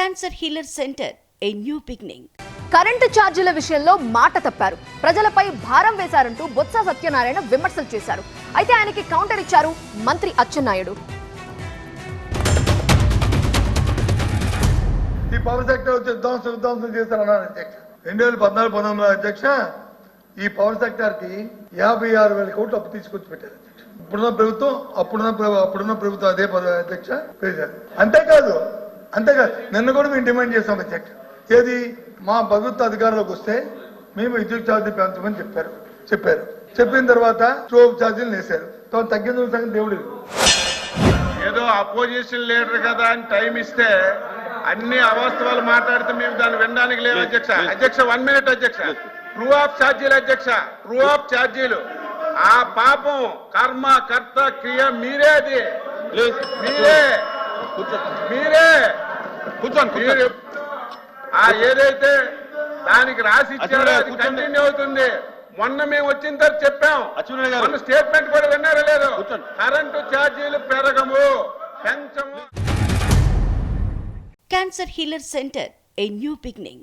Cancer healer centre a new beginning. Current ఛార్జీల విషయంలో మాట తప్పారు. ప్రజలపై భారం వేశారంటూ బొత్స సత్యనారాయణ విమర్శలు చేశారు. అయితే ఆయనకి కౌంటర్ ఇచ్చారు మంత్రి అచ్చెన్నాయుడు. ఈ పవర్ సెక్టర్ వచ్చి విధ్వంసం చేస్తారన్నారు అధ్యక్ష. 2014-19 అధ్యక్ష ఈ పవర్ సెక్టర్ కి 56,000 కోట్లు అప్పు తీసుకొచ్చి పెట్టారు అధ్యక్ష. ఇప్పుడున్న ప్రభుత్వం అప్పుడున్న ప్రభుత్వం అదే అధ్యక్ష చేశారు. అంతేకాదు నిన్న కూడా మేము డిమాండ్ చేస్తాం అధ్యక్ష. ఏది మా ప్రభుత్వ అధికారంలోకి వస్తే మేము విద్యుత్ ఛార్జీలు పెంచమని చెప్పారు. చెప్పిన తర్వాత స్టోవ్ ఛార్జీలు వేశారు. తగ్గించిన సంగతి దేవుడు. ఏదో అపోజిషన్ లీడర్ కదా అని టైం ఇస్తే అన్ని అవాస్తవాలు మాట్లాడితే మేము దాన్ని వినడానికి లేదు అధ్యక్ష 1 minute అధ్యక్ష. ట్రూ ఆఫ్ ఛార్జీలు అధ్యక్ష, ట్రూ ఆఫ్ ఛార్జీలు. ఆ పాపం కర్మ కర్త క్రియ మీరే, అది మీరే కూర్చోండి. ఏదైతే దానికి రాసి ఇచ్చారో అది కంటిన్యూ అవుతుంది. మొన్న మేము వచ్చిన తర్వాత చెప్పాం, మొన్న స్టేట్మెంట్ కూడా విన్నారో లేదు, కరెంటు ఛార్జీలు పెంచము. Cancer healer centre a new beginning.